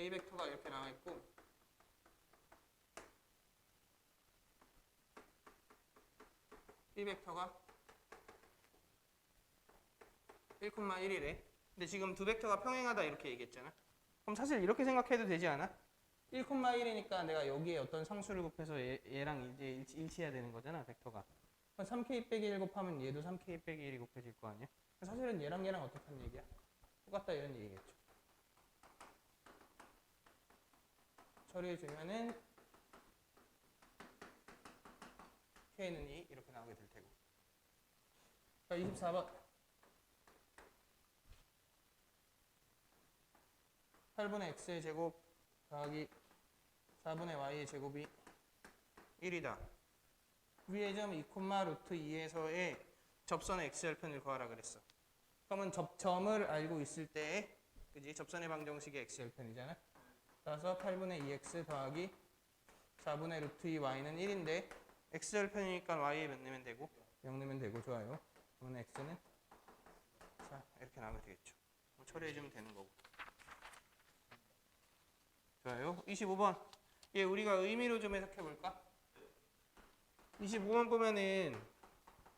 A 벡터가 이렇게 나와 있고 B 벡터가 1,1이래. 근데 지금 두 벡터가 평행하다 이렇게 얘기했잖아. 그럼 사실 이렇게 생각해도 되지 않아? 1,1이니까 내가 여기에 어떤 상수를 곱해서 얘랑 이제 일치해야 되는 거잖아, 벡터가. 3k 빼기 1 곱하면 얘도 3k 빼기 1이 곱해질 거 아니야? 사실은 얘랑 어떻다는 얘기야? 똑같다 이런 얘기겠죠. 처리해주면은 k는 2 이렇게 나오게 될 테고. 자, 24번. 8분의 x의 제곱 더하기 4분의 y의 제곱이 1이다. 위의 점 2, 루트 2에서의 접선의 x절편을 구하라 그랬어. 그러면 접점을 알고 있을 때, 그지? 접선의 방정식의 x절편이잖아. 따라서 8분의 2x 더하기 4분의 루트 2y는 1인데 x절편이니까 y에 몇 내면 되고? 0 내면 되고. 좋아요. 그러면 x는 자 이렇게 나오면 되겠죠. 처리해주면 되는 거고. 좋아요. 25번. 얘 우리가 의미로 좀 해석해 볼까? 25번 보면은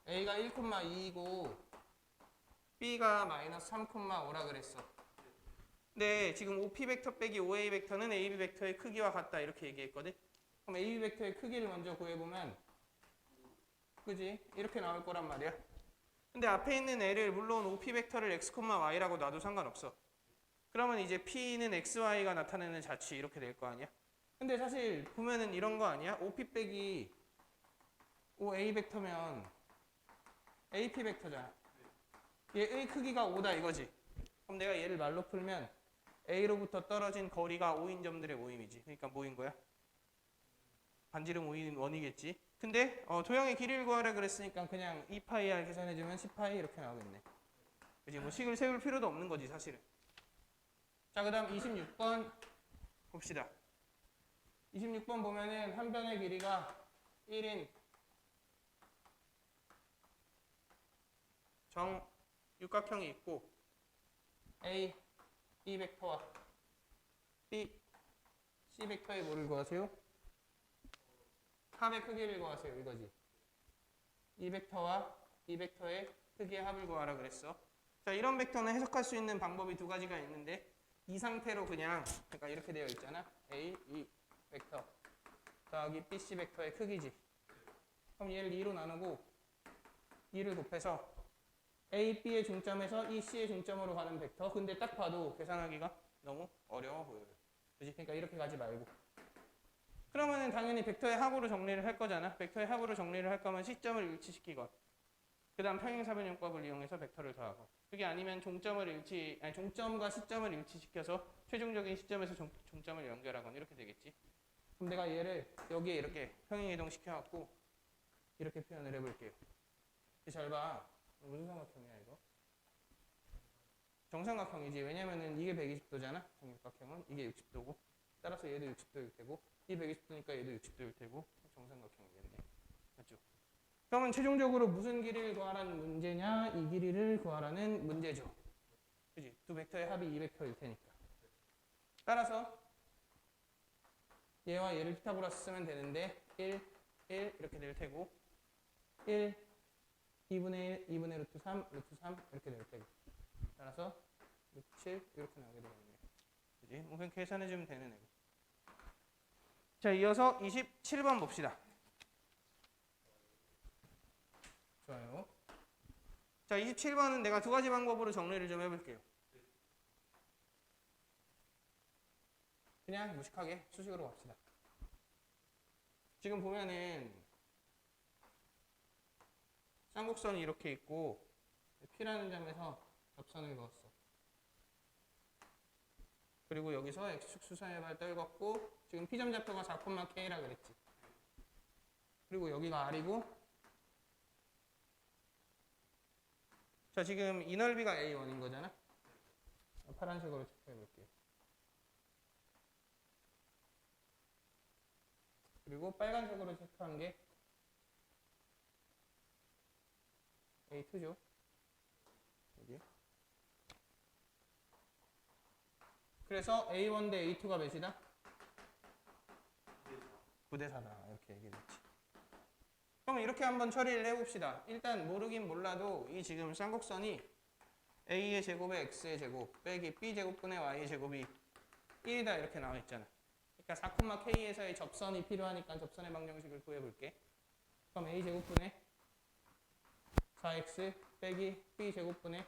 A가 1,2이고 B가 마이너스 3,5라 그랬어. 근데 지금 OP 벡터 빼기 OA 벡터는 AB 벡터의 크기와 같다 이렇게 얘기했거든. 그럼 AB 벡터의 크기를 먼저 구해보면 그지? 이렇게 나올 거란 말이야. 근데 앞에 있는 애를 물론 OP 벡터를 x, y라고 놔도 상관없어. 그러면 이제 P는 XY가 나타내는 자치 이렇게 될 거 아니야? 근데 사실 보면은 이런 거 아니야? OP 빼기 OA 벡터면 AP 벡터잖아. 얘의 크기가 5다 이거지. 그럼 내가 얘를 말로 풀면 A로부터 떨어진 거리가 5인 점들의 모임이지. 그러니까 뭐인 거야? 반지름 5인 원이겠지. 근데 도형의 길이를 구하라 그랬으니까 그냥 2파이r 계산해주면 10파이 이렇게 나오겠네. 그치? 뭐 식을 세울 필요도 없는 거지 사실은. 자, 그 다음 26번 봅시다. 26번 보면은 한 변의 길이가 1인 정 육각형이 있고 A, B 벡터와 B, C 벡터의 뭐를 구하세요? 합의 크기를 구하세요. 이거지. 이 벡터와 이 벡터의 크기의 합을 구하라 그랬어. 자, 이런 벡터는 해석할 수 있는 방법이 두 가지가 있는데 이 상태로 그냥 그러니까 이렇게 되어 있잖아. A, E 벡터 더하기 B, C 벡터의 크기지. 그럼 얘를 2로 나누고 2를 곱해서 A, B의 중점에서 E, C의 중점으로 가는 벡터. 근데 딱 봐도 계산하기가 너무 어려워 보여요. 그치? 그러니까 이렇게 가지 말고. 그러면은 당연히 벡터의 합으로 정리를 할 거잖아. 벡터의 합으로 정리를 할 거면 시점을 일치시키건 그 다음 평행사변형법을 이용해서 벡터를 더하고 그게 아니면 종점과 시점을 일치시켜서 최종적인 시점에서 종점을 연결하건 이렇게 되겠지. 그럼 내가 얘를 여기에 이렇게 평행이동 시켜갖고 이렇게 표현을 해볼게요. 잘 봐. 무슨 삼각형이야 이거? 정삼각형이지. 왜냐면은 이게 120도잖아. 정육각형은 이게 60도고 따라서 얘도 60도일 테고 이 120도니까 얘도 60도일 테고 정삼각형이겠네. 맞죠? 그러면 최종적으로 무슨 길이를 구하라는 문제냐? 이 길이를 구하라는 문제죠. 그지? 두 벡터의 합이 2벡터일 테니까. 따라서 얘와 얘를 피타고라스 쓰면 되는데 1, 1 이렇게 될 테고 1, 2분의 1, 2분의 루트 3, 루트 3 이렇게 될 테고 따라서 루트 7 이렇게 나오게 되겠네요. 그지? 뭐 그냥 계산해주면 되는 애고. 자, 이어서 27번 봅시다. 좋아요. 자, 27번은 내가 두 가지 방법으로 정리를 좀 해볼게요. 그냥 무식하게 수식으로 갑시다. 지금 보면은 쌍곡선이 이렇게 있고 P라는 점에서 접선을 그었어. 그리고 여기서 X축 수선해발 떨궜고 지금 P점 좌표가 4,K라 그랬지. 그리고 여기가 R이고 자, 지금 이 넓이가 A1인 거잖아. 파란색으로 체크해 볼게요. 그리고 빨간색으로 체크한 게 A2죠. 여기. 그래서 A1 대 A2가 몇이다? 9대 4다. 이렇게 얘기했지. 그럼 이렇게 한번 처리를 해봅시다. 일단 모르긴 몰라도 이 지금 쌍곡선이 A의 제곱에 X의 제곱 빼기 B제곱분의 Y의 제곱이 1이다 이렇게 나와 있잖아. 그러니까 4,K에서의 접선이 필요하니까 접선의 방정식을 구해볼게. 그럼 A제곱분의 4X 빼기 B제곱분의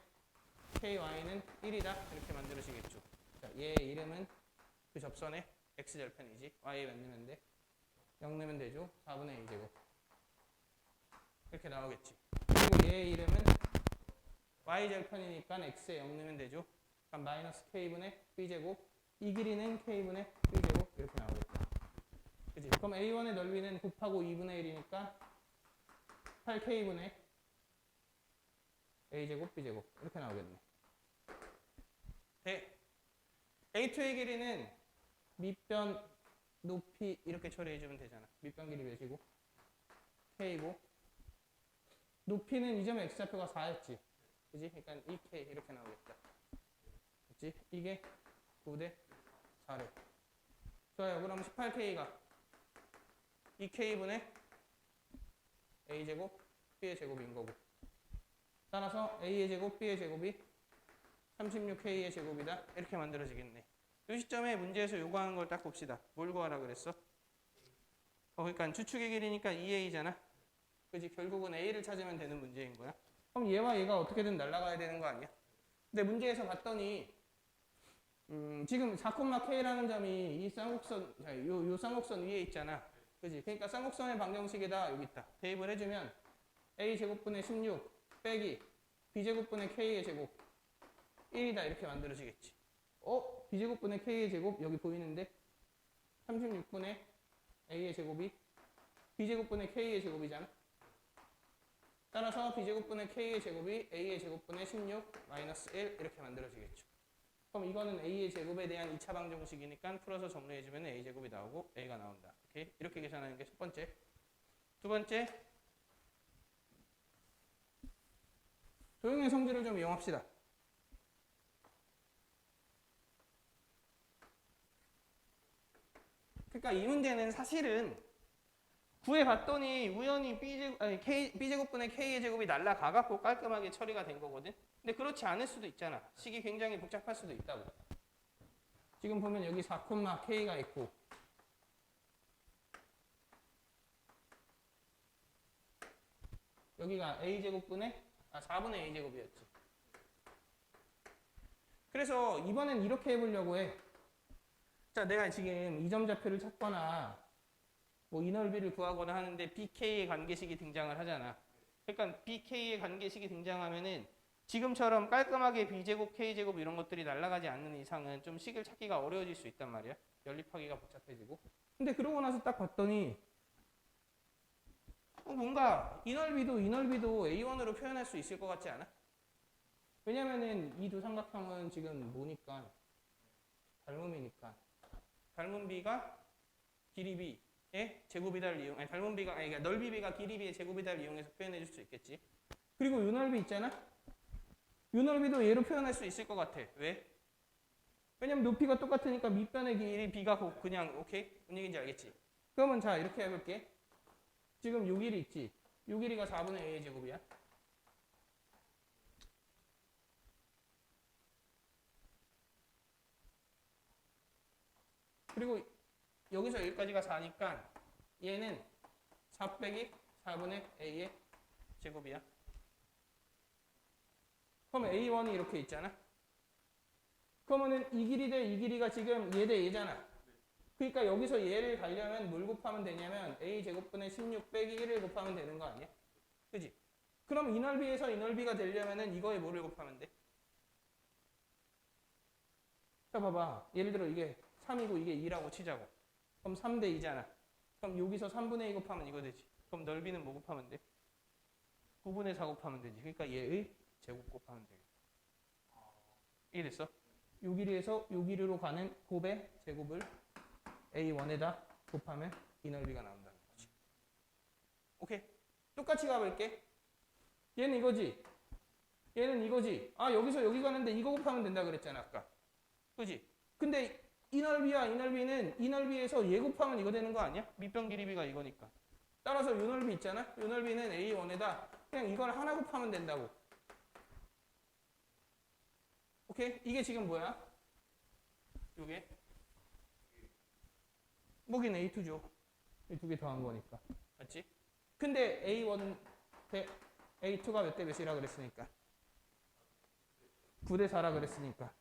KY는 1이다 이렇게 만들어지겠죠. 자, 얘의 이름은 그 접선의 X절편이지. Y에 몇 넣으면 돼? 0 넣으면 되죠. 4분의 A제곱 이렇게 나오겠지. 그리고 얘의 이름은 Y절편이니까 X에 0 넣으면 되죠. 그럼 마이너스 K분의 B제곱 이 길이는 K분의 B제곱 이렇게 나오겠다. 그치? 그럼 A1의 넓이는 곱하고 2분의 1이니까 8K분의 A제곱 B제곱 이렇게 나오겠네. 네. A2의 길이는 밑변 높이 이렇게 처리해주면 되잖아. 밑변 길이 몇이고 K고 높이는 이 점의 X좌표가 4였지. 그지? 그러니까 2K 이렇게 나오겠다. 그치? 이게 9대 4래. 좋아요. 그럼 18K가 2K분의 A제곱 B의 제곱인 거고. 따라서 A의 제곱 B의 제곱이 36K의 제곱이다. 이렇게 만들어지겠네. 이 시점에 문제에서 요구하는 걸 딱 봅시다. 뭘 구하라 그랬어? 그러니까 추측의 길이니까 2A잖아. 그지? 결국은 A를 찾으면 되는 문제인 거야. 그럼 얘와 얘가 어떻게든 날아가야 되는 거 아니야? 근데 문제에서 봤더니 지금 4,K라는 점이 이 쌍곡선, 요 쌍곡선 위에 있잖아. 그지? 그러니까 쌍곡선의 방정식에다 여기 있다. 대입을 해주면 A제곱분의 16 빼기 B제곱분의 K의 제곱 1이다 이렇게 만들어지겠지. B제곱분의 K의 제곱 여기 보이는데 36분의 A의 제곱이 B제곱분의 K의 제곱이잖아. 따라서 B제곱분의 K의 제곱이 A의 제곱분의 16 마이너스 1 이렇게 만들어지겠죠. 그럼 이거는 A의 제곱에 대한 2차 방정식이니까 풀어서 정리해주면 A제곱이 나오고 A가 나온다. 오케이? 이렇게 계산하는 게 첫 번째. 두 번째, 도형의 성질을 좀 이용합시다. 그러니까 이 문제는 사실은 구해봤더니 우연히 B제곱분의 K의 제곱이 날라가갖고 깔끔하게 처리가 된 거거든. 근데 그렇지 않을 수도 있잖아. 식이 굉장히 복잡할 수도 있다고. 지금 보면 여기 4,K가 있고 여기가 A제곱분의 4분의 A제곱이었지. 그래서 이번엔 이렇게 해보려고 해. 자, 내가 지금 이 점 좌표를 찾거나 뭐 이 넓이를 구하거나 하는데 BK의 관계식이 등장을 하잖아. 그러니까 BK의 관계식이 등장하면은 지금처럼 깔끔하게 B제곱, K제곱 이런 것들이 날아가지 않는 이상은 좀 식을 찾기가 어려워질 수 있단 말이야. 연립하기가 복잡해지고. 근데 그러고 나서 딱 봤더니 뭔가 이 넓이도 A1으로 표현할 수 있을 것 같지 않아? 왜냐면은 이 두 삼각형은 지금 뭐니까 닮음이니까 닮은 B가 길이 B의 제곱이다를 이용 닮은 B가 그러니까 넓이 B가 길이 B의 제곱이다를 이용해서 표현해 줄 수 있겠지. 그리고 요 넓이 있잖아. 요 넓이도 얘로 표현할 수 있을 것 같아. 왜? 왜냐면 높이가 똑같으니까 밑변의 길이 B가 그냥 오케이? 뭔 얘기인지 알겠지? 그러면 자 이렇게 해볼게. 지금 요 길이 있지. 요 길이가 4분의 A의 제곱이야. 그리고 여기서 여기까지가 4니까 얘는 4 빼기 4분의 A의 제곱이야. 그럼 A1이 이렇게 있잖아. 그러면은 이 길이 대 이 길이가 지금 얘 대 얘잖아. 그러니까 여기서 얘를 가려면 뭘 곱하면 되냐면 A제곱분의 16 빼기 1을 곱하면 되는 거 아니야? 그지? 그럼 이 넓이에서 이 넓이가 되려면은 이거에 뭐를 곱하면 돼? 자 봐봐. 예를 들어 이게 3이고 이게 2라고 치자고. 그럼 3대 2잖아. 그럼 여기서 3분의 2 곱하면 이거 되지. 그럼 넓이는 뭐 곱하면 돼? 9분의 4 곱하면 되지. 그러니까 얘의 제곱 곱하면 되겠다. 이해됐어? 요 길이에서 요 길이로 가는 곱의 제곱을 A1에다 곱하면 이 넓이가 나온다는 거지. 오케이. 똑같이 가볼게. 얘는 이거지. 얘는 이거지. 여기서 여기 가는데 이거 곱하면 된다 그랬잖아 아까. 그지? 근데 이 넓이와 이 넓이는 이 넓이에서 얘 곱하면 이거 되는 거 아니야? 밑변 길이비가 이거니까. 따라서 이 넓이 있잖아? 이 넓이는 A1에다 그냥 이걸 하나 곱하면 된다고. 오케이? 이게 지금 뭐야? 요게? 뭐긴 A2죠. 이 두 개 더한 거니까. 맞지? 근데 A1 대 A2가 몇 대 몇이라 그랬으니까? 9대 4라 그랬으니까.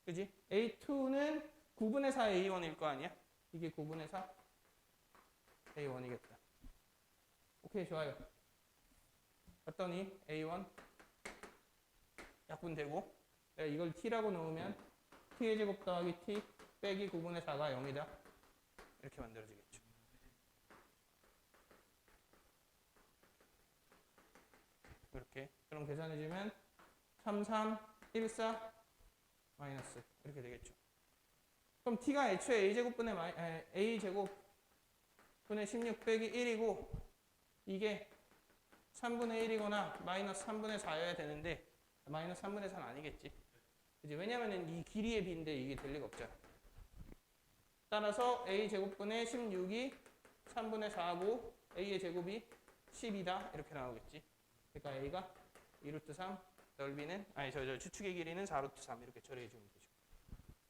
그지? A2는 9분의 4 A1일 거 아니야? 이게 9분의 4 A1이겠다. 오케이, 좋아요. 봤더니 A1 약분되고 내가 이걸 T라고 넣으면 T의 제곱 더하기 T 빼기 9분의 4가 0이다. 이렇게 만들어지겠죠. 이렇게. 그럼 계산해주면 33, 14, 마이너스 이렇게 되겠죠. 그럼 T가 애초에 A제곱분의 A제곱 분의 16 빼기 1이고 이게 3분의 1이거나 마이너스 3분의 4여야 되는데 마이너스 3분의 4는 아니겠지. 그치? 왜냐면은 이 길이의 b인데 이게 될 리가 없잖아. 따라서 A제곱분의 16이 3분의 4고 A의 제곱이 10이다. 이렇게 나오겠지. 그러니까 A가 2루트 3 넓이는 추측의 길이는 4루트 3 이렇게 처리해 주면 되죠.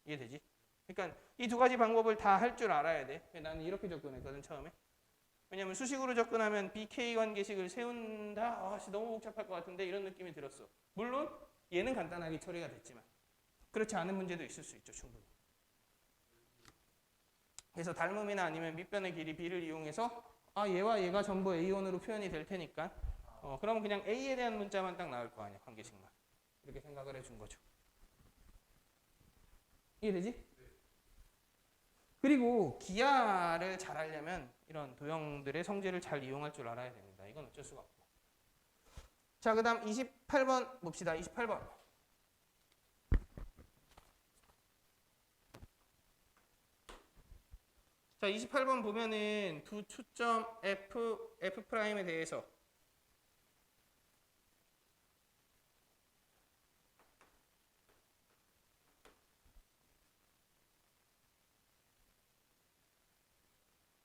이해되지? 그러니까 이 두 가지 방법을 다 할 줄 알아야 돼. 나는 이렇게 접근했거든 처음에. 왜냐면 수식으로 접근하면 BK 관계식을 세운다? 너무 복잡할 것 같은데 이런 느낌이 들었어. 물론 얘는 간단하게 처리가 됐지만 그렇지 않은 문제도 있을 수 있죠. 충분히. 그래서 닮음이나 아니면 밑변의 길이 B를 이용해서 얘와 얘가 전부 A1으로 표현이 될 테니까 그러면 그냥 A에 대한 문자만 딱 나올 거 아니야. 관계식만. 이렇게 생각을 해준 거죠. 이해되지? 그리고 기하를 잘 하려면 이런 도형들의 성질을 잘 이용할 줄 알아야 됩니다. 이건 어쩔 수가 없고. 자, 그 다음 28번 봅시다. 28번. 자, 28번 보면은 두 추점 F'에 대해서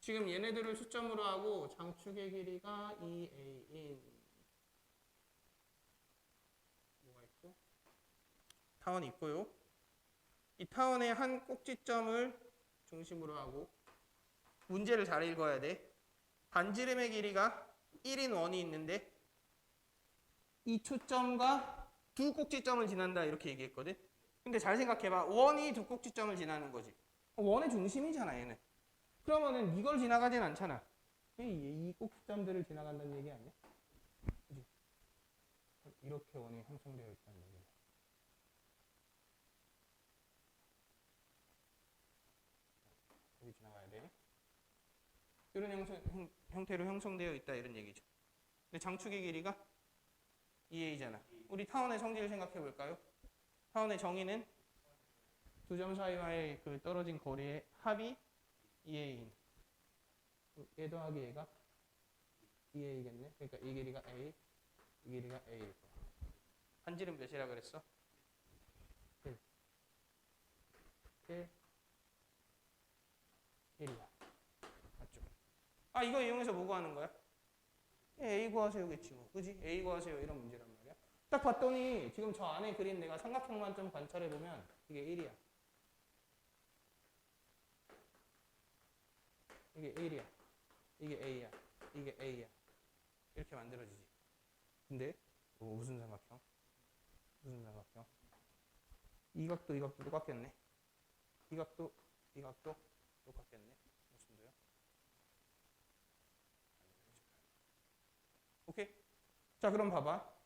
지금 얘네들을 수점으로 하고 장축의 길이가 2a인 뭐가 있고 타원이 있고요. 이 타원의 한 꼭지점을 중심으로 하고 문제를 잘 읽어야 돼. 반지름의 길이가 1인 원이 있는데 이 초점과 두 꼭지점을 지난다 이렇게 얘기했거든. 근데 잘 생각해봐. 원이 두 꼭지점을 지나는 거지. 원의 중심이잖아 얘는. 그러면은 이걸 지나가진 않잖아. 이 꼭지점들을 지나간다는 얘기 아니야? 그치? 이렇게 원이 형성되어 있다는 얘기야. 여기 지나가야 돼. 이런 형태로 형성되어 있다 이런 얘기죠. 근데 장축의 길이가 2a잖아. 우리 타원의 성질을 생각해 볼까요? 타원의 정의는 두 점 사이와의 그 떨어진 거리의 합이 2a인. 얘 더하기 얘가 2a겠네. 그러니까 이 길이가 a, 이 길이가 a일 거야. 반지름 몇이라 그랬어? 1. 1. 1이야. 맞죠? 이거 이용해서 뭐 구하는 거야? A 구하세요겠지 뭐. 그지? A 구하세요 이런 문제란 말이야. 딱 봤더니 지금 저 안에 그린 내가 삼각형만 좀 관찰해보면 이게 1이야. 이게 1이야. 이게 A야. 이게 A야. 이렇게 만들어지지. 근데 무슨 삼각형? 무슨 삼각형? 이 각도 이 각도 똑같겠네. 이 각도 이 각도 똑같겠네. 무슨 도요? 오케이? 자, 그럼 봐봐.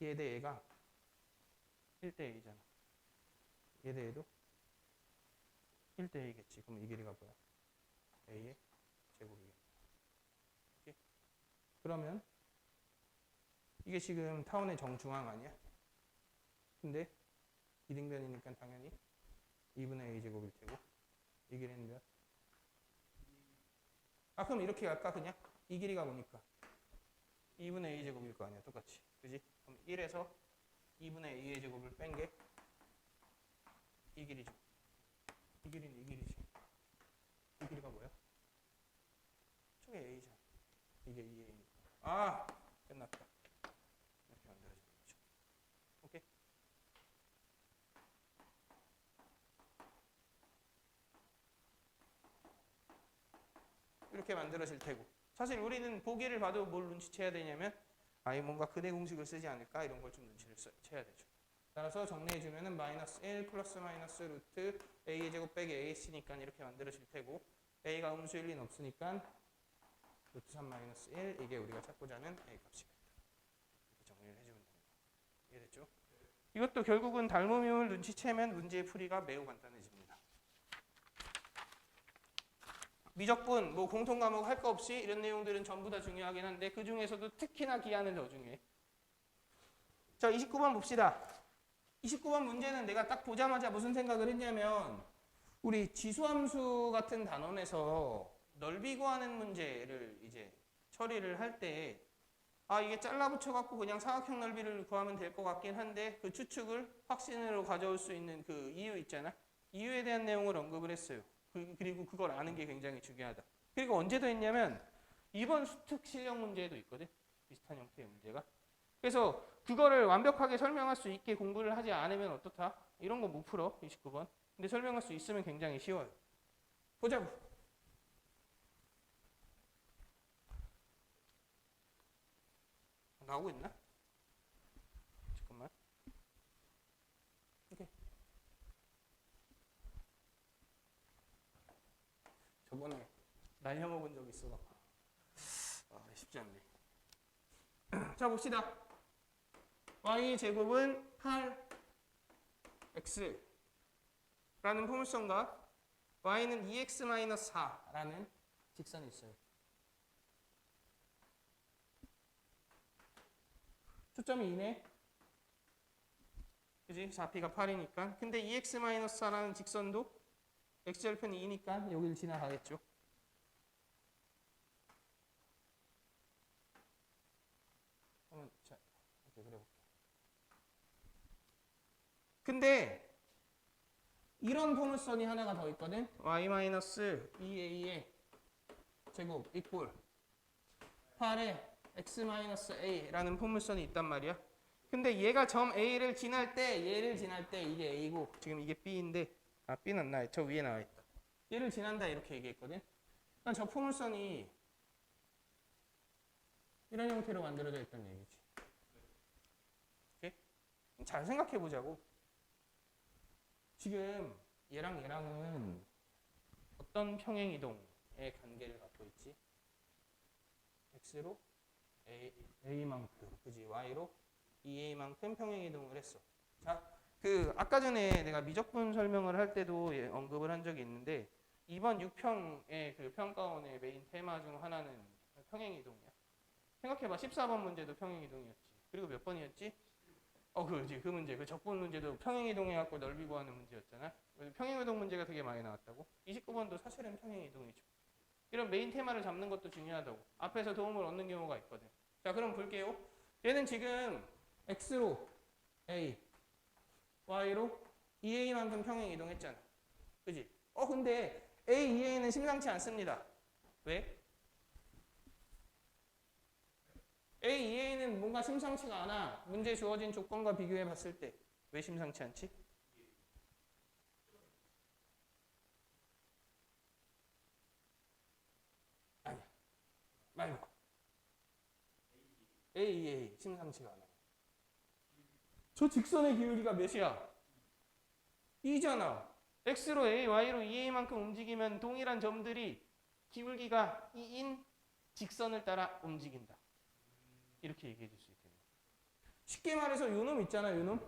얘 대 얘가 1대 A잖아. 얘 대 얘도 1대 A겠지. 그럼 이 길이가 뭐야? A의 제곱이겠네. 오케이? 그러면 이게 지금 타원의 정중앙 아니야? 근데 이등변이니까 당연히 2분의 A 제곱일 테고 이 길이는 몇? 그럼 이렇게 갈까 그냥? 이 길이가 뭐니까? 2분의 A 제곱일 거 아니야 똑같이. 그지? 그럼 1에서 2분의 A의 제곱을 뺀 게 이 길이죠. 이 길이는 이 길이지. 이 길이가 뭐야? 저게 A잖아. 이게 2A니까. 아, 끝났다. 이렇게 만들어지는 거죠. 오케이? 이렇게 만들어질 테고. 사실 우리는 보기를 봐도 뭘 눈치채야 되냐면 아예 뭔가 근해 공식을 쓰지 않을까 이런 걸 좀 눈치를 채야 되죠. 따라서 정리해주면은 마이너스 1 플러스 마이너스 루트 a의 제곱 빼기 ac니까 이렇게 만들어질 테고 a가 음수일 리는 없으니까 루트 3 마이너스 1 이게 우리가 찾고자 하는 a 값이겠다. 이렇게 정리를 해주면 됩니다. 이해됐죠? 이것도 결국은 닮음임을 눈치채면 문제의 풀이가 매우 간단해집니다. 미적분, 뭐 공통 과목 할 거 없이 이런 내용들은 전부 다 중요하긴 한데 그 중에서도 특히나 기하는 더 중요해. 자, 29번 봅시다. 29번 문제는 내가 딱 보자마자 무슨 생각을 했냐면 우리 지수함수 같은 단원에서 넓이 구하는 문제를 이제 처리를 할 때 아, 이게 잘라 붙여갖고 그냥 사각형 넓이를 구하면 될 것 같긴 한데 그 추측을 확신으로 가져올 수 있는 그 이유 있잖아. 이유에 대한 내용을 언급을 했어요. 그리고 그걸 아는 게 굉장히 중요하다. 그리고 언제도 했냐면 이번 수특 실력 문제에도 있거든. 비슷한 형태의 문제가. 그래서 그거를 완벽하게 설명할 수 있게 공부를 하지 않으면 어떻다? 이런 거 못 풀어. 29번. 근데 설명할 수 있으면 굉장히 쉬워요. 보자고. 나오고 있나? 잠깐만. 오케이. 저번에 날려먹은 적 있어갖고 쉽지 않네. 자, 봅시다. y 제곱은 8x 라는 포물선과 y는 2x-4라는 직선이 있어요. 초점이 2네. 그지? 4p가 8이니까. 근데 2x-4라는 직선도 x절편이 2니까 여기를 지나가겠죠. 자, 이렇게 그려볼게요. 근데 이런 포물선이 하나가 더 있거든. y-2a의 제곱 이꼴 8의 x-a라는 포물선이 있단 말이야. 근데 얘가 점 a를 지날 때 얘를 지날 때 이게 a고 지금 이게 b인데 아 b는 안 나와. 저 위에 나와 있다. 얘를 지난다 이렇게 얘기했거든. 그러니까 저 포물선이 이런 형태로 만들어져 있다는 얘기지. 오케이? 잘 생각해 보자고. 지금 얘랑 얘랑은 어떤 평행이동의 관계를 갖고 있지? x로 a만큼, 그지? y로 2a만큼 평행이동을 했어. 자, 그 아까 전에 내가 미적분 설명을 할 때도 언급을 한 적이 있는데 이번 6평의 그 평가원의 메인 테마 중 하나는 평행이동이야. 생각해봐. 14번 문제도 평행이동이었지. 그리고 몇 번이었지? 그지. 그 문제. 그 적분 문제도 평행이동해갖고 넓이 구하는 문제였잖아. 평행이동 문제가 되게 많이 나왔다고. 29번도 사실은 평행이동이죠. 이런 메인 테마를 잡는 것도 중요하다고. 앞에서 도움을 얻는 경우가 있거든. 자, 그럼 볼게요. 얘는 지금 x로 a, y로 2a만큼 평행이동했잖아. 그지? 근데 a, 2a는 심상치 않습니다. 왜? A, 2A는 뭔가 심상치가 않아. 문제 주어진 조건과 비교해 봤을 때. 왜 심상치 않지? 아니야. 말고. A, 2A 심상치가 않아. 저 직선의 기울기가 몇이야? 2잖아. X로 A, Y로 2A만큼 움직이면 동일한 점들이 기울기가 2인 직선을 따라 움직인다. 이렇게 얘기해 줄 수 있겠네. 쉽게 말해서 요놈 있잖아, 요놈.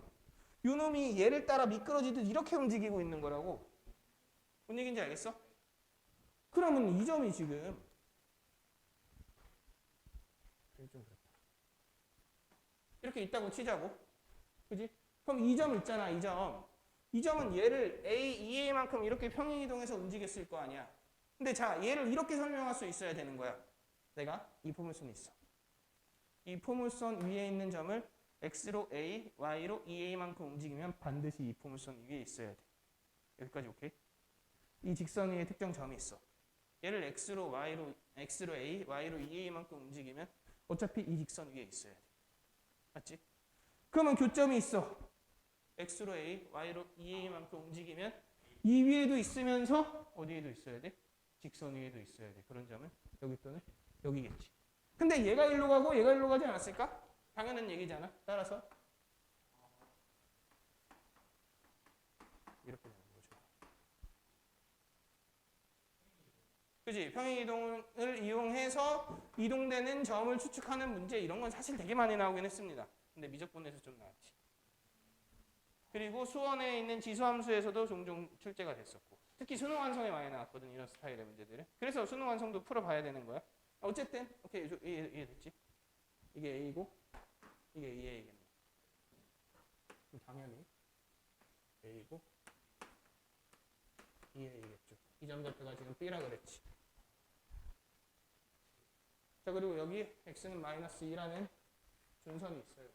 요놈이 얘를 따라 미끄러지듯 이렇게 움직이고 있는 거라고. 뭔 얘기인지 알겠어? 그러면 이 점이 지금 좀 그렇다. 이렇게 있다고 치자고. 그지? 그럼 이 점 있잖아, 이 점. 이 점은 얘를 A, 2A만큼 이렇게 평행이동해서 움직였을 거 아니야. 근데 자, 얘를 이렇게 설명할 수 있어야 되는 거야. 내가 이 포물선이 있어. 이 포물선 위에 있는 점을 x로 a, y로 2a만큼 움직이면 반드시 이 포물선 위에 있어야 돼. 여기까지 오케이? 이 직선 위에 특정 점이 있어. 얘를 x로 a, y로 2a만큼 움직이면 어차피 이 직선 위에 있어야 돼. 맞지? 그러면 교점이 있어. x로 a, y로 2a만큼 움직이면 이 위에도 있으면서 어디에도 있어야 돼? 직선 위에도 있어야 돼. 그런 점은 여기 또는 여기겠지. 근데 얘가 일로 가고 얘가 일로 가지 않았을까? 당연한 얘기잖아. 따라서 이렇게 되는 거죠. 그지? 평행이동을 이용해서 이동되는 점을 추측하는 문제 이런 건 사실 되게 많이 나오긴 했습니다. 근데 미적분에서 좀 나왔지. 그리고 수원에 있는 지수함수에서도 종종 출제가 됐었고 특히 수능 완성에 많이 나왔거든 이런 스타일의 문제들은. 그래서 수능 완성도 풀어봐야 되는 거야. 어쨌든 오케이 이해됐지? 이게 A고 이게 2A겠네. 그럼 당연히 A고 2A겠죠. 이 점좌표가 지금 B라 그랬지. 자 그리고 여기 X는 마이너스 2라는 준선이 있어요.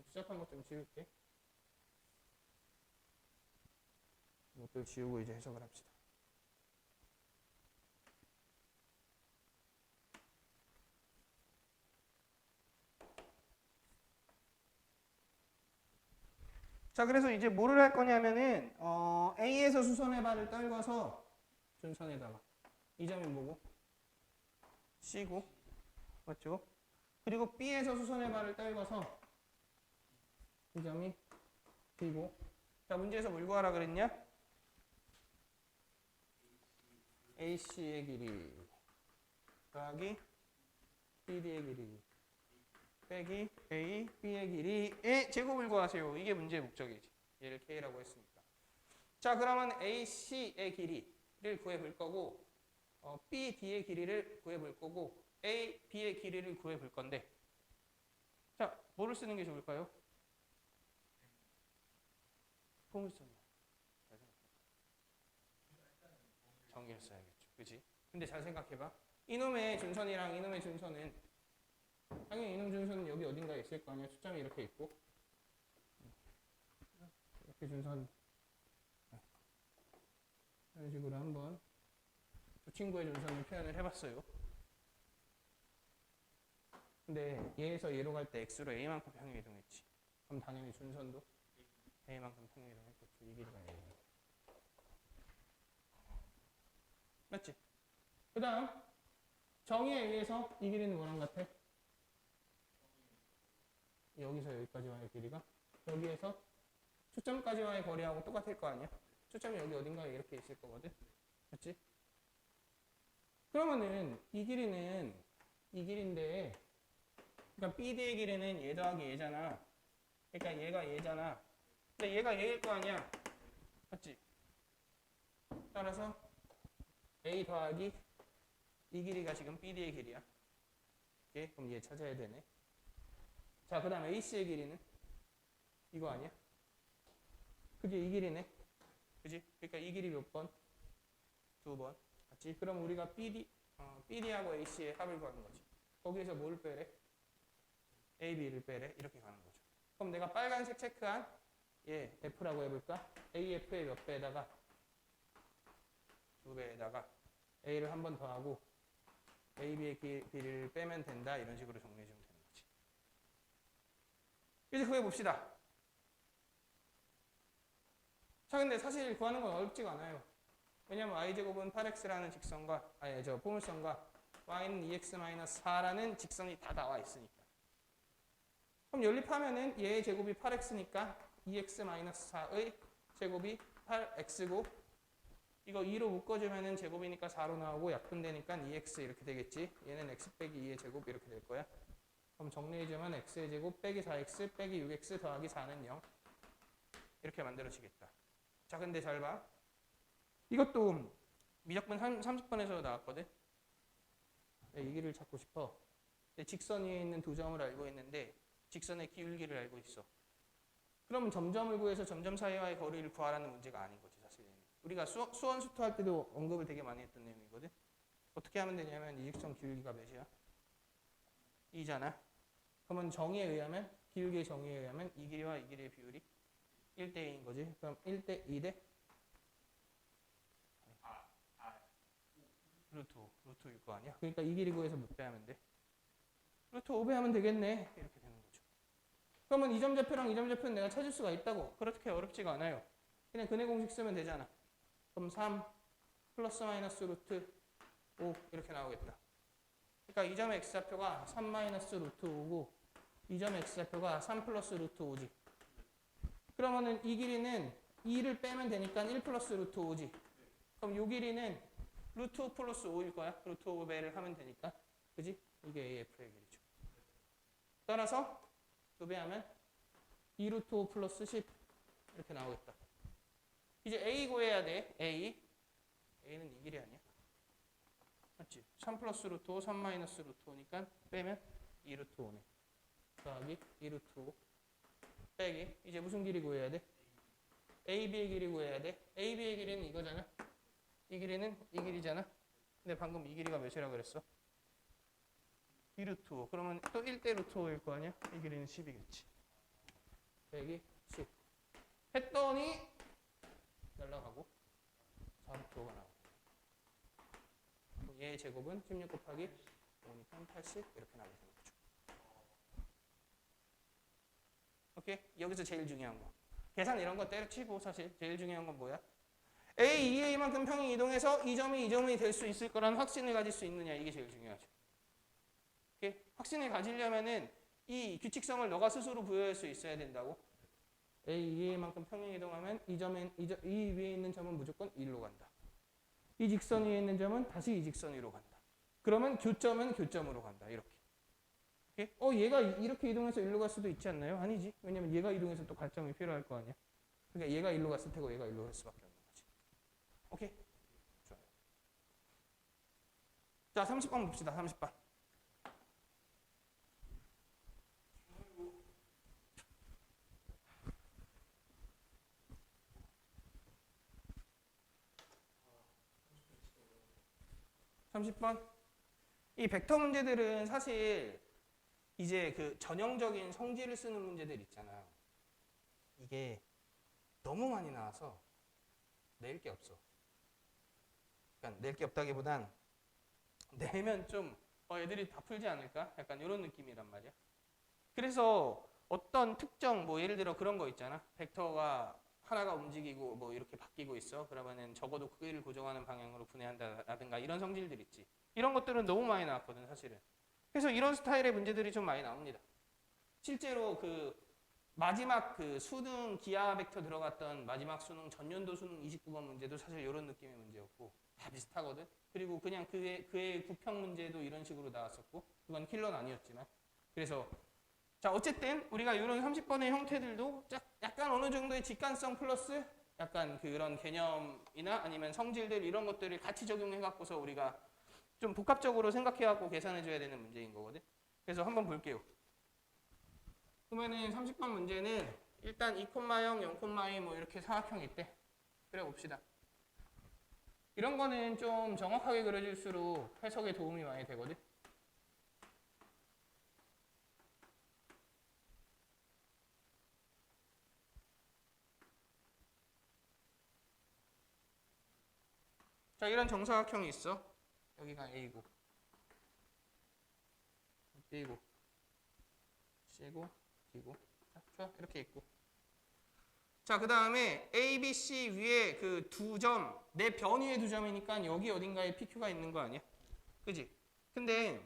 시작한 것 좀 지울게. 이것들 지우고 이제 해석을 합시다. 자 그래서 이제 뭐를 할 거냐면은 A에서 수선의 발을 떨궈서 준선에다가 이 점이 뭐고? C고 맞죠? 그리고 B에서 수선의 발을 떨궈서 이 점이 B고 자 문제에서 뭘 구하라 그랬냐? AC의 길이 더하기 BD의 길이 빼기 A, B의 길이의 제곱을 구하세요. 이게 문제의 목적이지. 얘를 K라고 했으니까. 자 그러면 AC의 길이를 구해볼 거고 BD의 길이를 구해볼 거고 A, B의 길이를 구해볼 건데 자 뭐를 쓰는 게 좋을까요? 포물선이야. 정의를 써야겠죠. 그치? 근데 잘 생각해봐. 이놈의 준선이랑 이놈의 준선은 당연히 이놈 준선은 여기 어딘가에 있을 거 아니야. 초점이 이렇게 있고 이렇게 준선 이런 식으로 한번 두 친구의 준선을 표현을 해봤어요. 근데 얘에서 얘로 갈 때 x로 a만큼 평행이동했지. 그럼 당연히 준선도 a만큼 평행이동했겠죠. 이 길이가 a예요. 맞지? 그 다음 정의에 의해서 이 길이는 뭐랑 같아? 여기서 여기까지와의 길이가 여기에서 초점까지와의 거리하고 똑같을 거 아니야? 초점이 여기 어딘가에 이렇게 있을 거거든? 맞지? 그러면은 이 길이는 이 길인데 그러니까 BD의 길이는 얘 더하기 얘잖아. 그러니까 얘가 얘잖아. 근데 얘가 얘일 거 아니야? 맞지? 따라서 A 더하기 이 길이가 지금 BD의 길이야. 오케이? 그럼 얘 찾아야 되네. 자, 그 다음 AC의 길이는 이거 아니야? 그게 이 길이네. 그지? 그러니까 이 길이 몇 번? 2번. 맞지? 그럼 우리가 BD하고 AC의 합을 구하는 거지. 거기에서 뭘 빼래? AB를 빼래. 이렇게 가는 거죠. 그럼 내가 빨간색 체크한 얘 F라고 해볼까? AF의 몇 배에다가 2배에다가 A를 한 번 더 하고 AB의 길이를 빼면 된다. 이런 식으로 정리해주면 되는 거지. 이제 구해봅시다. 자, 근데 사실 구하는 건 어렵지가 않아요. 왜냐면 y제곱은 8x라는 직선과, 포물선과 y는 2x-4라는 직선이 다 나와 있으니까. 그럼 연립하면은 얘의 제곱이 8x니까 2x-4의 제곱이 8x고, 이거 2로 묶어주면은 제곱이니까 4로 나오고 약분되니까 2x 이렇게 되겠지. 얘는 x 빼기 2의 제곱 이렇게 될 거야. 그럼 정리해주면 x의 제곱 빼기 4x 빼기 6x 더하기 4는 0. 이렇게 만들어지겠다. 자, 근데 잘 봐. 이것도 미적분 30번에서 나왔거든. 이 길이를 찾고 싶어. 직선 위에 있는 두 점을 알고 있는데 직선의 기울기를 알고 있어. 그러면 점점을 구해서 점점 사이와의 거리를 구하라는 문제가 아닌 거지, 사실은. 우리가 수원 수투 할 때도 언급을 되게 많이 했던 내용이거든. 어떻게 하면 되냐면 이 직선 기울기가 몇이야? 2잖아. 그러면 정의에 의하면, 기울기의 정의에 의하면 이 길이와 이 길이의 비율이 1대 2인 거지. 그럼 1대 2대 루트 5. 루트 5일 거 아니야? 그러니까 이 길이 구해서 몇 배 하면 돼? 루트 5배 하면 되겠네. 이렇게 되는 거죠. 그러면 이 점 좌표랑 이 점 좌표는 내가 찾을 수가 있다고. 그렇게 어렵지가 않아요. 그냥 근해 공식 쓰면 되잖아. 그럼 3 플러스 마이너스 루트 5 이렇게 나오겠다. 그러니까 이 점의 x좌표가 3 마이너스 루트 5고 이 점의 x좌표가 3 플러스 루트 5지. 그러면은 이 길이는 2를 빼면 되니까 1 플러스 루트 5지. 그럼 이 길이는 루트 5 플러스 5일 거야. 루트 5배를 하면 되니까. 그지? 이게 AF의 길이죠. 따라서 2배 하면 2 루트 5 플러스 10 이렇게 나오겠다. 이제 A 구해야 돼. A는 이 길이 아니야. 맞지? 3 플러스 루트 5, 3 마이너스 루트 5니까 빼면 2 루트 5네. 더하기 2 루트 5 빼기. 이제 무슨 길이 구해야 돼? AB의 길이 구해야 돼. AB의 길이는 이거잖아. 이 길이는 이 길이잖아. 근데 방금 이 길이가 몇이라고 그랬어? 2 루트 5. 그러면 또 1대 루트 5일 거 아니야? 이 길이는 10이겠지. 빼기 10. 했더니 날라가고 4 루트 5가 나와. 얘의 제곱은 16 곱하기 5니까 80 이렇게 나오게 되는 거죠. 오케이? 여기서 제일 중요한 거. 계산 이런 거 때려치고 사실 제일 중요한 건 뭐야? A, 2A만큼 평행 이동해서 이 점이 이 점이 될 수 있을 거라는 확신을 가질 수 있느냐 이게 제일 중요하죠. 오케이? 확신을 가지려면은 이 규칙성을 너가 스스로 부여할 수 있어야 된다고. A, 2A만큼 평행 이동하면 이 위에 있는 점은 무조건 1로 간다. 이 직선 위에 있는 점은 다시 이 직선 위로 간다. 그러면 교점은 교점으로 간다. 이렇게. 오케이? 얘가 이렇게 이동해서 일로 갈 수도 있지 않나요? 아니지. 왜냐면 얘가 이동해서 또 갈점이 필요할 거 아니야. 그러니까 얘가 일로 갔을 테고 얘가 일로 갈 수밖에 없는 거지. 오케이? 좋아요. 자, 30번 봅시다. 30번. 이 벡터 문제들은 사실 이제 그 전형적인 성질을 쓰는 문제들 있잖아. 이게 너무 많이 나와서 낼 게 없어. 그러니까 낼 게 없다기보단 내면 좀 애들이 다 풀지 않을까? 약간 이런 느낌이란 말이야. 그래서 어떤 특정 뭐 예를 들어 그런 거 있잖아. 벡터가 하나가 움직이고 뭐 이렇게 바뀌고 있어. 그러면은 적어도 크기를 고정하는 방향으로 분해한다라든가 이런 성질들 있지. 이런 것들은 너무 많이 나왔거든 사실은. 그래서 이런 스타일의 문제들이 좀 많이 나옵니다. 실제로 그 마지막 그 수능 기하 벡터 들어갔던 마지막 수능 전년도 수능 29번 문제도 사실 이런 느낌의 문제였고 다 비슷하거든. 그리고 그냥 그의 부평 문제도 이런 식으로 나왔었고 그건 킬러는 아니었지만. 그래서 자 어쨌든 우리가 이런 30번의 형태들도 약간 어느 정도의 직관성 플러스 약간 그런 개념이나 아니면 성질들 이런 것들을 같이 적용해 갖고서 우리가 좀 복합적으로 생각해 갖고 계산해 줘야 되는 문제인 거거든. 그래서 한번 볼게요. 그러면은 30번 문제는 일단 2,0, 0,2 뭐 이렇게 사각형이 있대. 그래 봅시다. 이런 거는 좀 정확하게 그려질수록 해석에 도움이 많이 되거든. 자, 이런 정사각형이 있어. 여기가 A고, B고, C고, D고. 자, 좋아. 이렇게 있고. 자, 그 다음에 A, B, C 위에 그 두 점, 내 변 위에 두 점이니까 여기 어딘가에 PQ가 있는 거 아니야? 그지? 근데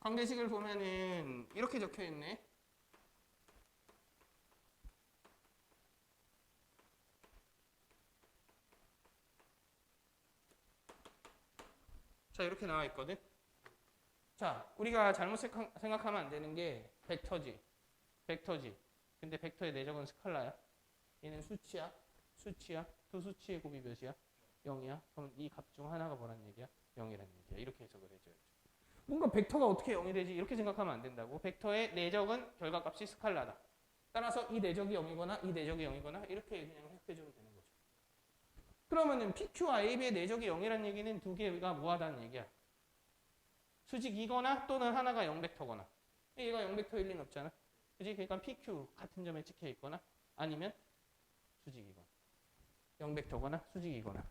관계식을 보면은 이렇게 적혀 있네. 자, 이렇게 나와 있거든. 자, 우리가 잘못 생각하면 안 되는 게 벡터지. 근데 벡터의 내적은 스칼라야. 얘는 수치야. 두 수치의 곱이 몇이야? 0이야. 그럼 이 값 중 하나가 뭐란 얘기야? 0이란 얘기야. 이렇게 해석을 해줘야죠. 뭔가 벡터가 어떻게 0이 되지? 이렇게 생각하면 안 된다고. 벡터의 내적은 결과값이 스칼라다. 따라서 이 내적이 0이거나 이 내적이 0이거나 이렇게 그냥 해석해주면 되는 거죠. 그러면은 PQ와 AB의 내적이 0이란 얘기는 두 개가 무하다는 얘기야. 수직이거나 또는 하나가 0벡터거나. 얘가 0벡터일 리는 없잖아. 그지? 그러니까 PQ 같은 점에 찍혀 있거나 아니면 수직이거나. 0벡터거나 수직이거나.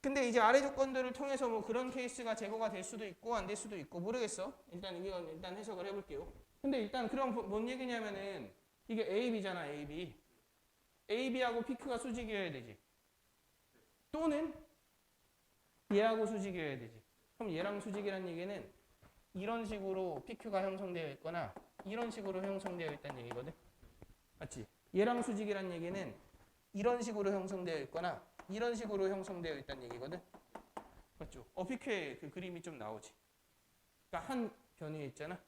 근데 이제 아래 조건들을 통해서 뭐 그런 케이스가 제거가 될 수도 있고 안 될 수도 있고 모르겠어. 일단 이건 일단 해석을 해볼게요. 근데 일단 그럼 뭔 얘기냐면은 이게 AB잖아, AB. AB하고 PQ가 수직이어야 되지. 또는 얘하고 수직이어야 되지. 그럼 얘랑 수직이란 얘기는 이런 식으로 PQ가 형성되어 있거나 이런 식으로 형성되어 있다는 얘기거든. 맞지? 얘랑 수직이란 얘기는 이런 식으로 형성되어 있거나 이런 식으로 형성되어 있다는 얘기거든. 맞죠? PQ의 그 그림이 좀 나오지. 그러니까 한 변위에 있잖아.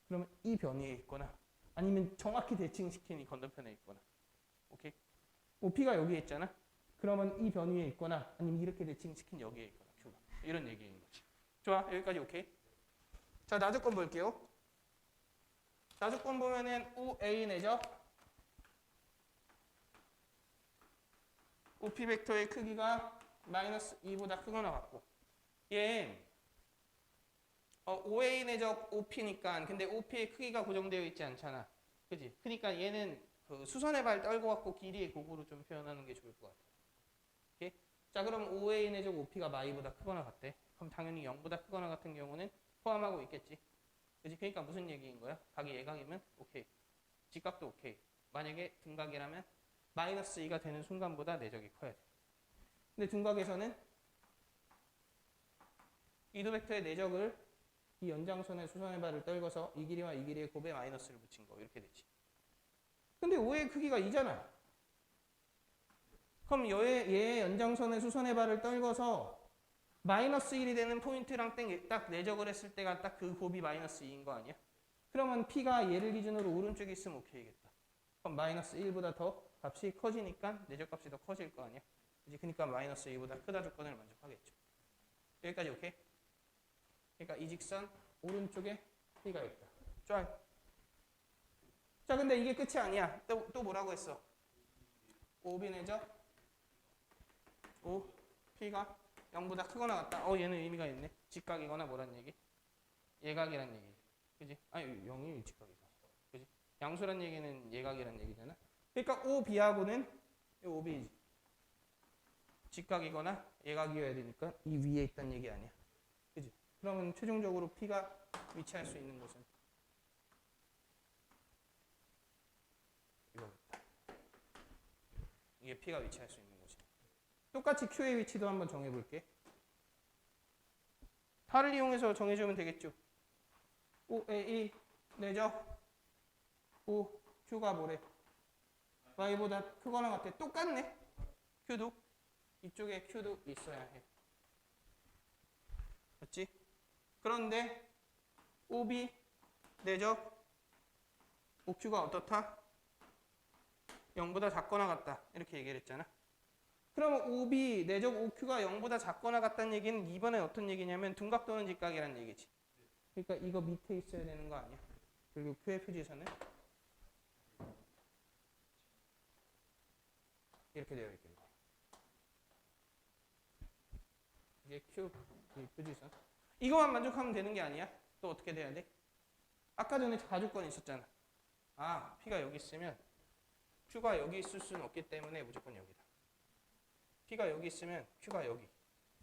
그러면 이 변위에 있거나 아니면 정확히 대칭시킨 이 건너편에 있거나. 오케이? OP가 여기에 있잖아. 그러면 이 변위에 있거나 아니면 이렇게 대칭시킨 여기에 있거나 Q가. 이런 얘기인 거지. 좋아? 여기까지 오케이? 자, 나조건 볼게요. 나조건 보면은 OA 내죠? OP 벡터의 크기가 마이너스 2보다 크거나 같고 얘 OA 내적 OP니까 근데 OP의 크기가 고정되어 있지 않잖아. 그지? 그러니까 얘는 그 수선의 발 떨고 갖고 길이의 곡으로 좀 표현하는 게 좋을 것 같아. 오케이? 자, 그럼 OA 내적 OP가 마이보다 크거나 같대. 그럼 당연히 0보다 크거나 같은 경우는 포함하고 있겠지. 그지? 그러니까 무슨 얘기인 거야? 각이 예각이면 오케이. 직각도 오케이. 만약에 등각이라면 마이너스 2가 되는 순간보다 내적이 커야 돼. 근데 등각에서는 이도 벡터의 내적을 이 연장선의 수선의 발을 떨궈서 이 길이와 이 길이의 곱에 마이너스를 붙인 거 이렇게 되지. 근데 O의 크기가 2잖아. 그럼 얘의 연장선의 수선의 발을 떨궈서 마이너스 1이 되는 포인트랑 딱 내적을 했을 때가 딱 그 곱이 마이너스 2인 거 아니야? 그러면 P가 얘를 기준으로 오른쪽에 있으면 오케이겠다. 그럼 마이너스 1보다 더 값이 커지니까 내적 값이 더 커질 거 아니야? 그러니까 마이너스 2보다 크다 조건을 만족하겠죠. 여기까지 오케이? 그러니까 이 직선 오른쪽에 P가 있다. 좋아요. 자, 근데 이게 끝이 아니야. 또 뭐라고 했어? OB 내죠? O, P가 0보다 크거나 같다. 얘는 의미가 있네. 직각이거나 뭐란 얘기? 예각이란 얘기. 그지? 아니, 0이 직각이잖아. 그지? 양수란 얘기는 예각이란 얘기잖아. 그러니까 OB하고는 OB지. 직각이거나 예각이어야 되니까 이 위에 있다는 얘기 아니야. 그지? 그러면 최종적으로 P가 위치할 수 있는 곳은 이거겠다. 이게 P가 위치할 수 있는 곳이야. 똑같이 Q의 위치도 한번 정해볼게. 탈을 이용해서 정해주면 되겠죠. OA 내죠? O, Q가 뭐래? Y보다 크거나 같아. 똑같네. Q도. 이쪽에 Q도 있어야 해. 맞지? 그런데 OB 내죠? OQ가 어떻다? 0보다 작거나 같다. 이렇게 얘기를 했잖아. 그러면 OB 내적 OQ가 0보다 작거나 같다는 얘기는 이번에 어떤 얘기냐면 둔각 또는 직각이라는 얘기지. 그러니까 이거 밑에 있어야 되는 거 아니야? 그리고 Q의 표지선은 이렇게 되어 있겠네. 이게 Q, 이 표지선. 이거만 만족하면 되는 게 아니야. 또 어떻게 돼야 돼? 아까 전에 가주권이 있었잖아. P가 여기 있으면 Q가 여기 있을 수는 없기 때문에 무조건 여기다. P가 여기 있으면 Q가 여기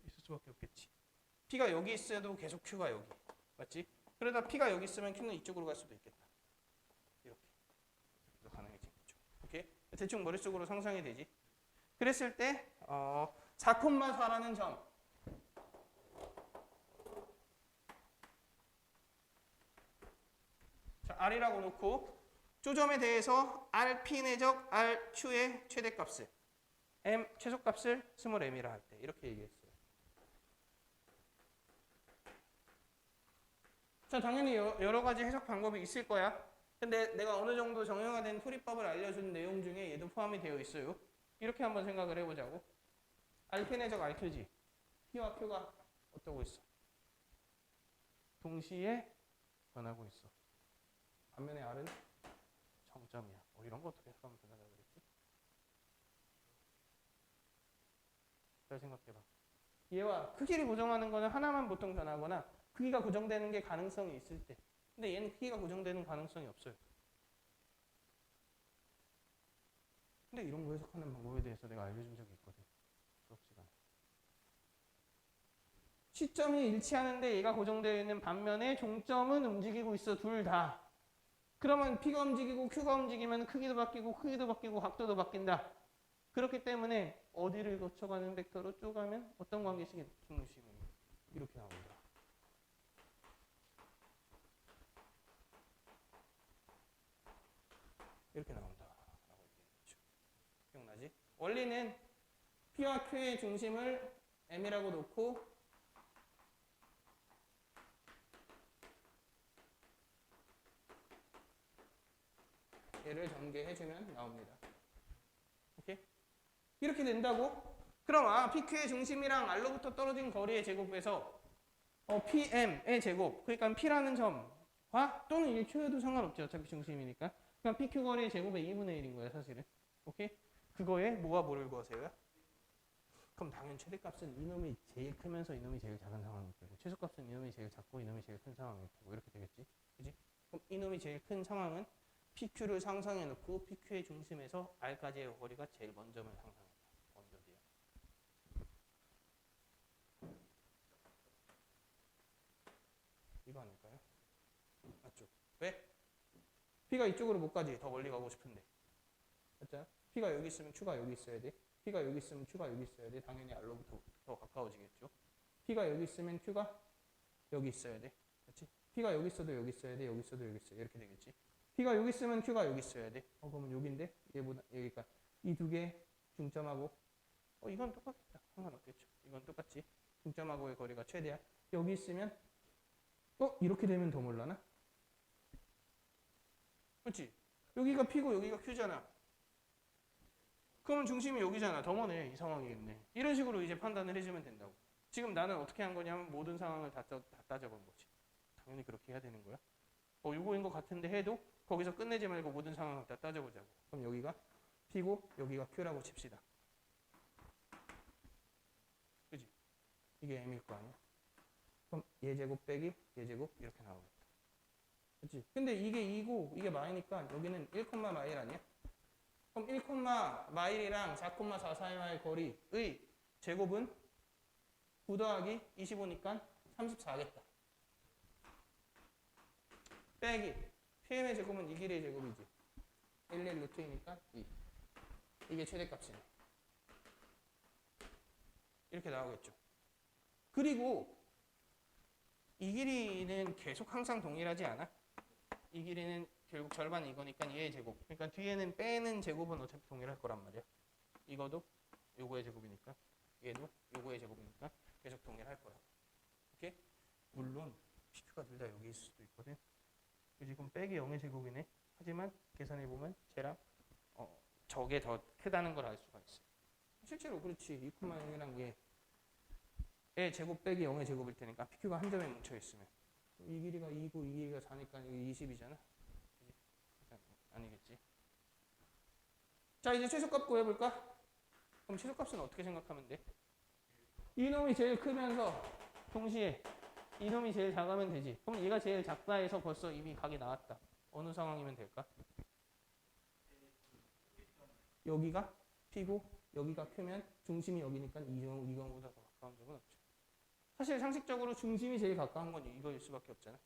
있을 수밖에 없겠지. P가 여기 있어도 계속 Q가 여기. 맞지? 그러다 P가 여기 있으면 Q는 이쪽으로 갈 수도 있겠다. 이렇게. 가능해지겠죠. 오케이? 대충 머릿속으로 상상이 되지. 그랬을 때 4,4라는 점. 자, R이라고 놓고 조점에 대해서 RP 내적 RQ의 최대값을 M 최소값을 스몰 m이라 할 때 이렇게 얘기했어요. 자, 당연히 여러 가지 해석 방법이 있을 거야. 근데 내가 어느 정도 정형화된 풀이법을 알려준 내용 중에 얘도 포함이 되어 있어요. 이렇게 한번 생각을 해보자고. RP 내적 RQ지. P와 Q가 어떠고 있어? 동시에 변하고 있어. 반면에 R은 정점이야. 이런 거 어떻게 해석하면 변하다 그랬지? 잘 생각해봐. 얘와 크기를 고정하는 거는 하나만 보통 변하거나 크기가 고정되는 게 가능성이 있을 때. 근데 얘는 크기가 고정되는 가능성이 없어요. 근데 이런 거 해석하는 방법에 대해서 내가 알려준 적이 있거든. 수업 시간에. 시점이 일치하는데 얘가 고정되어 있는 반면에 종점은 움직이고 있어. 둘 다. 그러면 P가 움직이고 Q가 움직이면 크기도 바뀌고 각도도 바뀐다. 그렇기 때문에 어디를 거쳐가는 벡터로 쪼가면 어떤 관계식이 중심이 이렇게 나온다. 이렇게 나온다. 라고 얘기했죠. 기억나지? 원리는 P와 Q의 중심을 M이라고 놓고 얘를 전개해주면 나옵니다. 오케이? 이렇게 된다고? 그럼 PQ의 중심이랑 R로부터 떨어진 거리의 제곱에서 PM의 제곱, 그러니까 P라는 점과 또는 1Q여도 상관없죠. 어차피 중심이니까. 그러니까 PQ 거리의 제곱의 2분의 1인 거야, 사실은. 오케이? 그거에 뭐가 뭐를 구하세요? 그럼 당연히 최대값은 이놈이 제일 크면서 이놈이 제일 작은 상황일 거고, 최소값은 이놈이 제일 작고 이놈이 제일 큰 상황일 거고, 이렇게 되겠지? 그지? 그럼 이놈이 제일 큰 상황은 PQ를 상상해 놓고 PQ의 중심에서 R까지의 거리가 제일 먼저면 상상해. 먼저지요. 이거 아닐까요? 맞죠? 왜? P가 이쪽으로 못 가지. 더 멀리 가고 싶은데. 맞잖아? P가 여기 있으면 Q가 여기 있어야 돼. P가 여기 있으면 Q가 여기 있어야 돼. 당연히 R로부터 더 가까워지겠죠. P가 여기 있으면 Q가 여기 있어야 돼. 그렇지? P가 여기 있어도 여기 있어야 돼. 여기 있어도 여기 있어야 돼. 이렇게 되겠지. P가 여기 있으면 Q가 여기 있어야 돼. 그러면 여기인데 얘보다 여기가 이 두 개 중점하고 이건 똑같겠다. 상관없겠죠. 이건 똑같지. 중점하고의 거리가 최대야. 여기 있으면 이렇게 되면 더 몰라나? 그렇지? 여기가 P고 여기가 Q잖아. 그러면 중심이 여기잖아. 더 머네. 이 상황이겠네. 이런 식으로 이제 판단을 해주면 된다고. 지금 나는 어떻게 한 거냐면 모든 상황을 다 따져본 거지. 당연히 그렇게 해야 되는 거야. 요거인 것 같은데 해도 거기서 끝내지 말고 모든 상황을 다 따져보자고. 그럼 여기가 P고 여기가 Q라고 칩시다. 그지? 이게 M일 거 아니야? 그럼 얘 제곱 빼기 얘 제곱 이렇게 나오겠다. 그치? 근데 이게 2고 이게 마이니까 여기는 1, 마일 아니야? 그럼 1, 마일이랑 4, 44의 거리의 제곱은 9 더하기 25니까 34겠다. 빼기 PM의 제곱은 이 길이의 제곱이지. 1, 1 루트이니까 2. 이게 최대값이네. 이렇게 나오겠죠. 그리고 이 길이는 계속 항상 동일하지 않아? 이 길이는 결국 절반 이거니까 얘의 제곱. 그러니까 뒤에는 빼는 제곱은 어차피 동일할 거란 말이야. 이거도 요거의 제곱이니까 얘도 요거의 제곱이니까 계속 동일할 거야. 오케이? 물론 PQ가 둘 다 여기 있을 수도 있거든. 지금 빼기 0의 제곱이네. 하지만 계산해보면 쟤랑 저게 더 크다는 걸 알 수가 있어. 실제로 그렇지. 2,0이랑 얘의 제곱 빼기 0의 제곱일 테니까 PQ가 한 점에 뭉쳐있으면 이 길이가 2고 이 길이가 4니까 이게 20이잖아. 아니겠지. 자, 이제 최소값 구해볼까? 그럼 최소값은 어떻게 생각하면 돼? 이놈이 제일 크면서 동시에 이놈이 제일 작으면 되지. 그럼 얘가 제일 작다 해서 벌써 이미 각이 나왔다. 어느 상황이면 될까? 여기가 P고 여기가 Q면 중심이 여기니까 이거보다 더 가까운 적은 없죠. 사실 상식적으로 중심이 제일 가까운 건 이거일 수밖에 없잖아.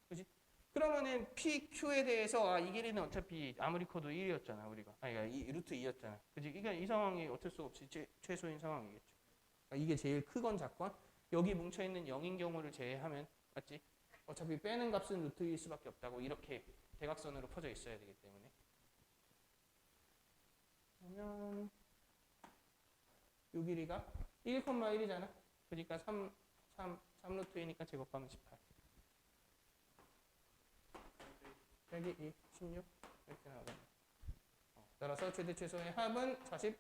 그지? 그러면은 PQ에 대해서 이 길이는 어차피 아무리 커도 1이었잖아 우리가. 이 루트 2였잖아. 그지? 이게 이 상황이 어쩔 수 없이 최소인 상황이겠죠. 그러니까 이게 제일 크건 작건 여기 뭉쳐있는 0인 경우를 제외하면 맞지? 어차피 빼는 값은 루트 2일 수밖에 없다고 이렇게 대각선으로 퍼져 있어야 되기 때문에. 그러면 이 길이가 1,1이잖아. 그러니까 3 루트 2니까 제곱하면 18. 빼기 2, 16 이렇게 나오겠네. 따라서 최대 최소의 합은 40